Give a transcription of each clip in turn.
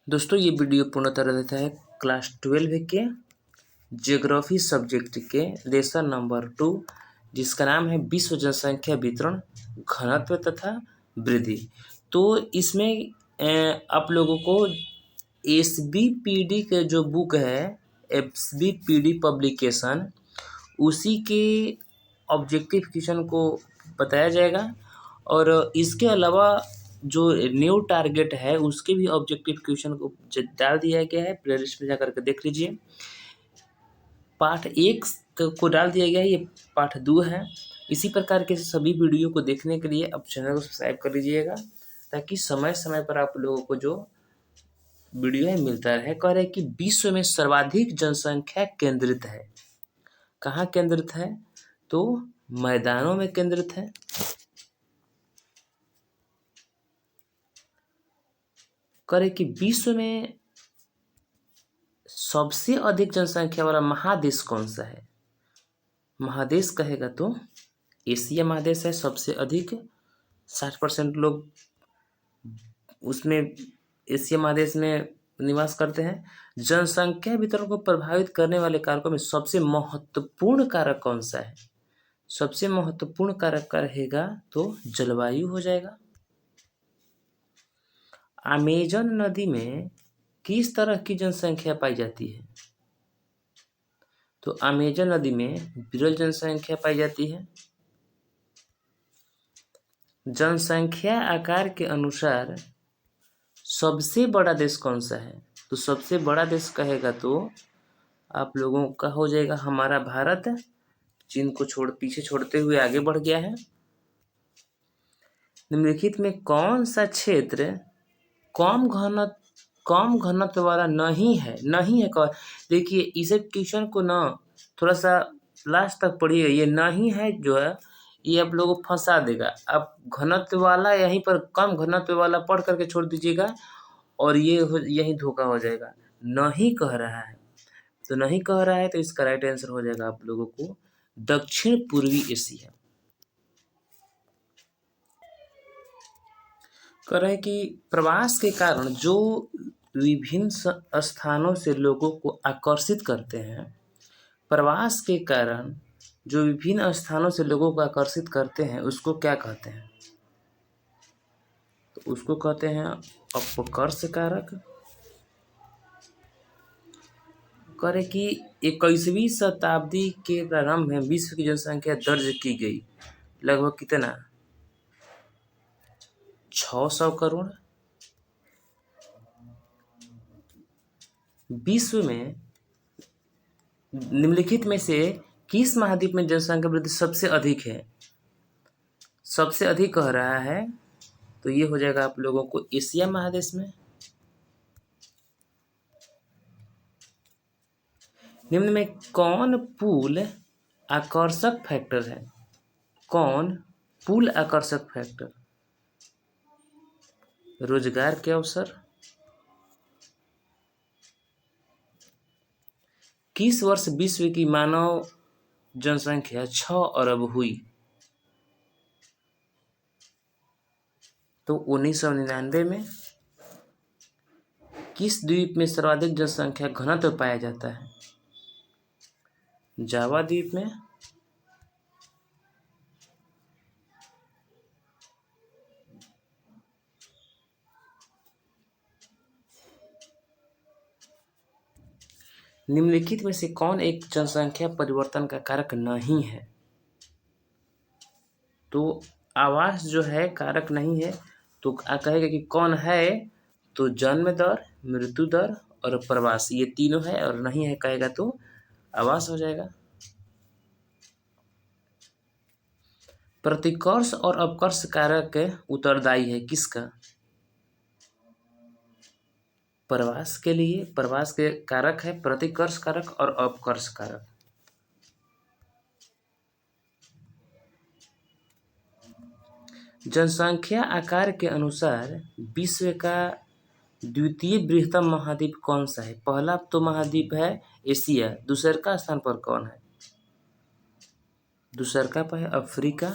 दोस्तों ये वीडियो पूर्णतः रहता है क्लास 12 के ज्योग्राफी सब्जेक्ट के लेसन नंबर 2 जिसका नाम है विश्व जनसंख्या वितरण घनत्व तथा वृद्धि। तो इसमें आप लोगों को एसबीपीडी के जो बुक है एसबीपीडी पब्लिकेशन उसी के ऑब्जेक्टिव क्वेश्चन को बताया जाएगा और इसके अलावा जो न्यू टारगेट है उसके भी ऑब्जेक्टिव क्वेश्चन को डाल दिया गया है। प्लेलिस्ट में जाकर के देख लीजिए। पाठ 1 को डाल दिया गया है, ये पाठ 2 है। इसी प्रकार के सभी वीडियो को देखने के लिए आप चैनल को सब्सक्राइब कर लीजिएगा ताकि समय समय पर आप लोगों को जो वीडियो है मिलता रहे। कह रहे कि विश्व में सर्वाधिक जनसंख्या केंद्रित है। कहाँ केंद्रित है? तो मैदानों में केंद्रित है। करे कि विश्व में सबसे अधिक जनसंख्या वाला महादेश कौन सा है? महादेश कहेगा तो एशिया महादेश है सबसे अधिक। 60% लोग उसमें एशिया महादेश में निवास करते हैं। जनसंख्या वितरण को प्रभावित करने वाले कारकों में सबसे महत्वपूर्ण कारक कौन सा है? सबसे महत्वपूर्ण कारक का रहेगा तो जलवायु हो जाएगा। अमेजन नदी में किस तरह की जनसंख्या पाई जाती है? तो अमेजन नदी में विरल जनसंख्या पाई जाती है। जनसंख्या आकार के अनुसार सबसे बड़ा देश कौन सा है? तो सबसे बड़ा देश कहेगा तो आप लोगों का हो जाएगा हमारा भारत। चीन को पीछे छोड़ते हुए आगे बढ़ गया है। निम्नलिखित में कौन सा क्षेत्र कम घनत्व वाला नहीं है? देखिए इसे क्वेश्चन को ना थोड़ा सा लास्ट तक पढ़िए। ये नहीं है जो है ये आप लोगों को फंसा देगा। आप घनत्व वाला यहीं पर कम घनत्व वाला पढ़ करके छोड़ दीजिएगा और यही धोखा हो जाएगा। नहीं कह रहा है तो नहीं कह रहा है तो इसका राइट आंसर हो जाएगा आप लोगों को दक्षिण पूर्वी एशिया। कह रहे हैं कि प्रवास के कारण जो विभिन्न स्थानों से लोगों को आकर्षित करते हैं, प्रवास के कारण जो विभिन्न स्थानों से लोगों को आकर्षित करते हैं उसको क्या कहते हैं? तो उसको कहते हैं अपकर्ष कारक। करे कि 21वीं शताब्दी के प्रारंभ में विश्व की जनसंख्या दर्ज की गई लगभग कितना? 600 करोड़। विश्व में निम्नलिखित में से किस महाद्वीप में जनसंख्या वृद्धि सबसे अधिक है? सबसे अधिक कह रहा है तो ये हो जाएगा आप लोगों को एशिया महादेश में। निम्न में कौन पुल आकर्षक फैक्टर है? कौन पुल आकर्षक फैक्टर? रोजगार के अवसर। किस वर्ष विश्व की मानव जनसंख्या 6 अरब हुई? तो 1999 में। किस द्वीप में सर्वाधिक जनसंख्या घनत्व पाया जाता है? जावा द्वीप में। निम्नलिखित में से कौन एक जनसंख्या परिवर्तन का कारक नहीं है? तो आवास जो है कारक नहीं है तो कहेगा कि कौन है? तो जन्म दर, मृत्यु दर और प्रवास ये तीनों है और नहीं है कहेगा तो आवास हो जाएगा। प्रतिकर्ष और अपकर्ष कारक उत्तरदायी है किसका? प्रवास के लिए प्रवास के कारक है प्रतिकर्ष कारक और अपकर्ष कारक। जनसंख्या आकार के अनुसार विश्व का द्वितीय बृहत्तम महाद्वीप कौन सा है? पहला तो महाद्वीप है एशिया, दूसरे का स्थान पर कौन है? दूसरे का पर है अफ्रीका।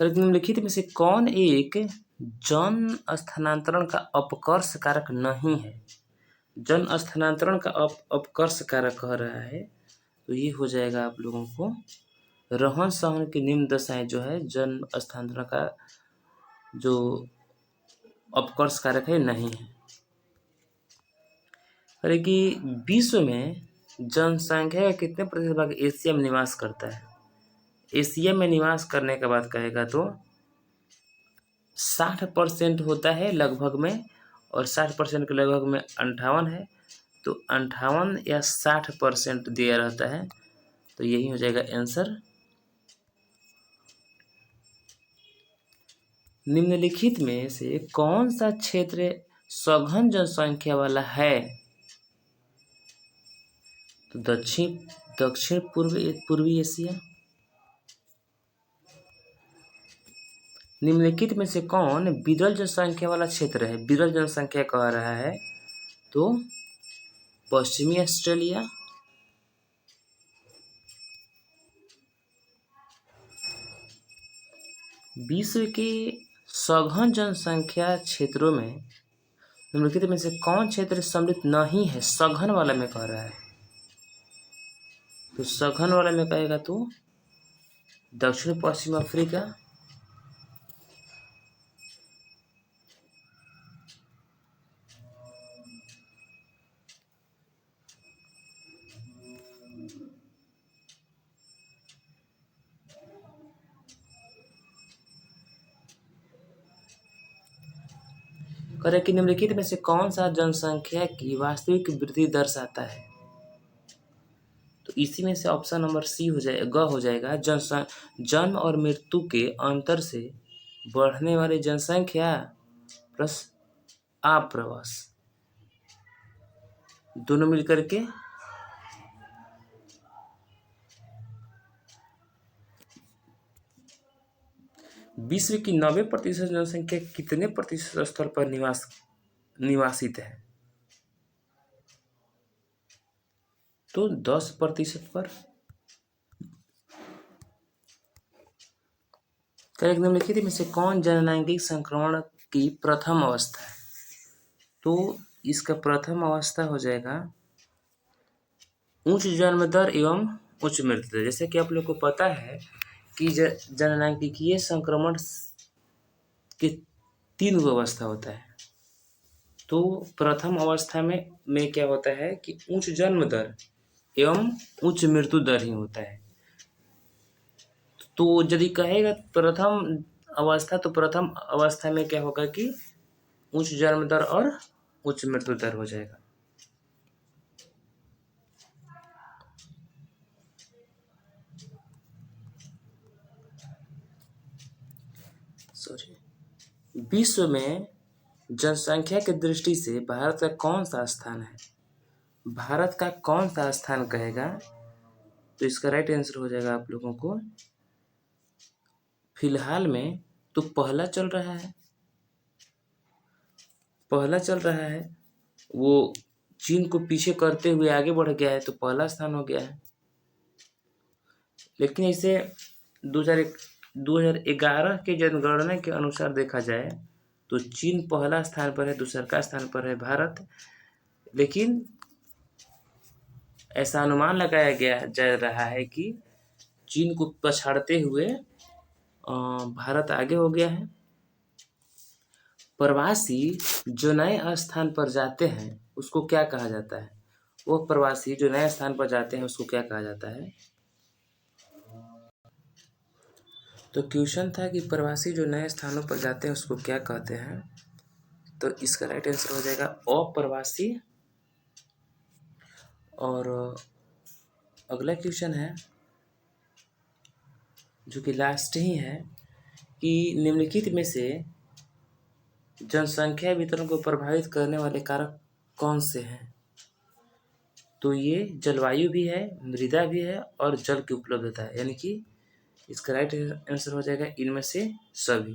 निम्नलिखित में से कौन एक जन स्थानांतरण का अपकर्ष कारक नहीं है? जन स्थानांतरण का अपकर्ष कारक कह रहा है, तो ये हो जाएगा आप लोगों को रहन सहन की निम्न दशाएं जो है जन स्थानांतरण का जो अपकर्ष कारक है नहीं है। अरे कि विश्व में जनसंख्या का कितने प्रतिशत भाग एशिया में निवास करता है? एशिया में निवास करने के बाद कहेगा तो 60% होता है लगभग में, और 60% के लगभग में 58 है, तो 58 या 60% दिया रहता है, तो यही हो जाएगा आंसर। निम्नलिखित में से कौन सा क्षेत्र सघन जनसंख्या वाला है? तो दक्षिण पूर्वी एशिया। निम्नलिखित में से कौन विरल जनसंख्या वाला क्षेत्र है? विरल जनसंख्या कह रहा है तो पश्चिमी ऑस्ट्रेलिया। विश्व के सघन जनसंख्या क्षेत्रों में निम्नलिखित में से कौन क्षेत्र सम्मिलित नहीं है? सघन वाला में कह रहा है, तो सघन वाला में कहेगा तो दक्षिण पश्चिम अफ्रीका। कह कि निम्नलिखित में से कौन सा जनसंख्या की वास्तविक वृद्धि दर्शाता है? तो इसी में से ऑप्शन नंबर सी हो जाएगा, हो जाएगा जन्म और मृत्यु के अंतर से बढ़ने वाली जनसंख्या प्लस आप्रवास दोनों मिलकर के विश्व की 90% जनसंख्या कितने प्रतिशत स्थल पर निवासित है? तो 10% पर। निम्नलिखित में से कौन जनलैंगिक संक्रमण की प्रथम अवस्था है? तो इसका प्रथम अवस्था हो जाएगा उच्च जन्म दर एवं उच्च मृत्यु दर। जैसे कि आप लोग को पता है कि जनलैंगिकीय संक्रमण के 3 अवस्था होता है। तो प्रथम अवस्था में क्या होता है कि उच्च जन्म दर एवं उच्च मृत्यु दर ही होता है। तो यदि कहेगा प्रथम अवस्था, तो प्रथम अवस्था में क्या होगा कि उच्च जन्म दर और उच्च मृत्यु दर हो जाएगा। विश्व में जनसंख्या की दृष्टि से भारत का कौन सा स्थान है? भारत का कौन सा स्थान कहेगा तो इसका राइट आंसर हो जाएगा आप लोगों को फिलहाल में तो पहला चल रहा है, वो चीन को पीछे करते हुए आगे बढ़ गया है, तो पहला स्थान हो गया है। लेकिन इसे 2011 के जनगणना के अनुसार देखा जाए तो चीन पहला स्थान पर है, दूसरा स्थान पर है भारत। लेकिन ऐसा अनुमान लगाया जा रहा है कि चीन को पछाड़ते हुए भारत आगे हो गया है। प्रवासी जो नए स्थान पर जाते हैं उसको क्या कहा जाता है? वो प्रवासी जो नए स्थान पर जाते हैं उसको क्या कहा जाता है? तो क्वेश्चन था कि प्रवासी जो नए स्थानों पर जाते हैं उसको क्या कहते हैं, तो इसका राइट आंसर हो जाएगा अप्रवासी। और अगला क्वेश्चन है जो कि लास्ट ही है कि निम्नलिखित में से जनसंख्या वितरण को प्रभावित करने वाले कारक कौन से हैं? तो ये जलवायु भी है, मृदा भी है और जल की उपलब्धता है, यानी कि इसका राइट आंसर हो जाएगा इनमें से सभी।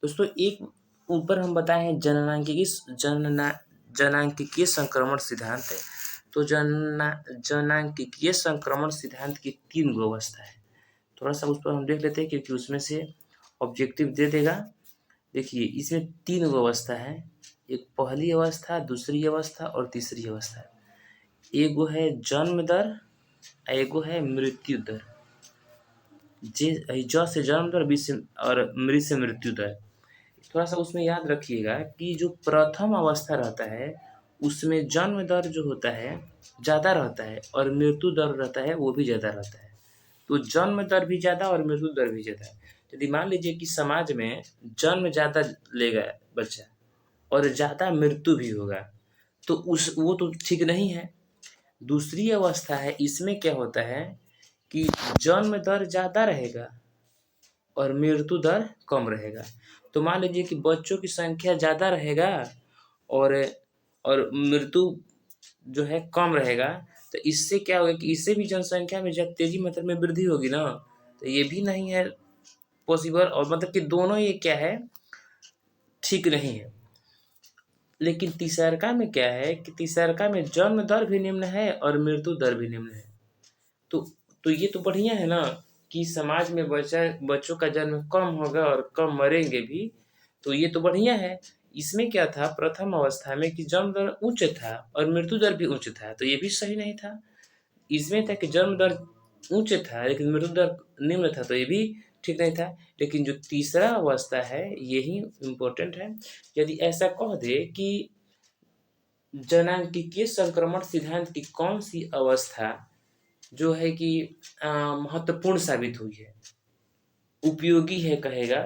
दोस्तों एक ऊपर हम बताए हैं जनांकिकीय संक्रमण सिद्धांत है। तो जनांकिकीय संक्रमण सिद्धांत की 3 अवस्था है। थोड़ा सा उस पर हम देख लेते हैं क्योंकि उसमें से ऑब्जेक्टिव दे देगा। देखिए इसमें 3 अवस्था है, एक पहली अवस्था, दूसरी अवस्था और तीसरी अवस्था। एगो है जन्म दर, एगो है मृत्यु दर। ज से जन्म दर, बी से और मृ से मृत्यु दर। थोड़ा सा उसमें याद रखिएगा कि जो प्रथम अवस्था रहता है उसमें जन्म दर जो होता है ज़्यादा रहता है और मृत्यु दर रहता है वो भी ज़्यादा रहता है। तो जन्म दर भी ज़्यादा और मृत्यु दर भी ज़्यादा है। यदि मान लीजिए कि समाज में जन्म ज़्यादा लेगा बच्चा और ज़्यादा मृत्यु भी होगा तो वो तो ठीक नहीं है। दूसरी अवस्था है, इसमें क्या होता है कि जन्म दर ज़्यादा रहेगा और मृत्यु दर कम रहेगा। तो मान लीजिए कि बच्चों की संख्या ज़्यादा रहेगा और मृत्यु जो है कम रहेगा, तो इससे क्या होगा कि इससे भी जनसंख्या में जब तेजी मात्रा में वृद्धि होगी ना, तो ये भी नहीं है पॉसिबल, और मतलब कि दोनों ये क्या है, ठीक नहीं है। लेकिन तीसरका में क्या है कि तीसरका में जन्म दर भी निम्न है और मृत्यु दर भी निम्न है। तो ये तो बढ़िया है ना कि समाज में बच्चों का जन्म कम होगा और कम मरेंगे भी, तो ये तो बढ़िया है। इसमें क्या था प्रथम अवस्था में कि जन्म दर उच्च था और मृत्यु दर भी उच्च था, तो ये भी सही नहीं था। इसमें था कि जन्म दर उच्च था लेकिन मृत्यु दर निम्न था, तो ये भी ठीक नहीं था। लेकिन जो तीसरा अवस्था है यही इम्पोर्टेंट है। यदि ऐसा कह दे कि जनांकीय संक्रमण सिद्धांत की कौन सी अवस्था जो है कि महत्वपूर्ण साबित हुई है, उपयोगी है कहेगा,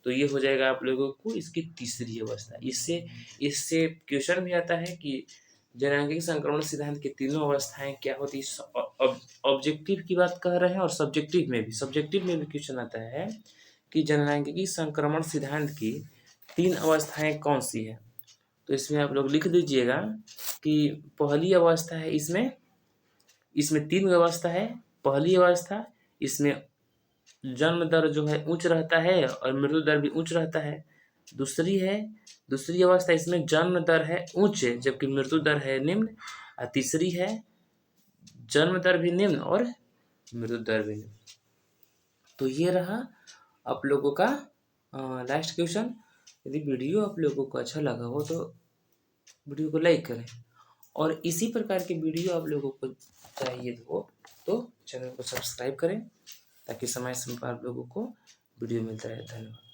तो ये हो जाएगा आप लोगों को इसकी तीसरी अवस्था। इससे क्वेश्चन भी आता है कि जनांगीय संक्रमण सिद्धांत की तीनों अवस्थाएं क्या होती है। ऑब्जेक्टिव की बात कर रहे हैं और सब्जेक्टिव में भी क्वेश्चन आता है कि जनांगीय संक्रमण सिद्धांत की 3 अवस्थाएं कौन सी है। तो इसमें आप लोग लिख दीजिएगा कि पहली अवस्था है, इसमें 3 अवस्था है। पहली अवस्था, इसमें जन्म दर जो है उच्च रहता है और मृत्यु दर भी उच्च रहता है। दूसरी अवस्था, इसमें जन्म दर है उच्च जबकि मृत्यु दर है निम्न। और तीसरी है जन्म दर भी निम्न और मृत्यु दर भी निम्न। तो ये रहा आप लोगों का लास्ट क्वेश्चन। यदि वीडियो आप लोगों को अच्छा लगा हो तो वीडियो को लाइक करें, और इसी प्रकार के वीडियो आप लोगों को चाहिए हो तो चैनल को सब्सक्राइब करें ताकि समय समय पर आप लोगों को वीडियो मिलता रहे। धन्यवाद।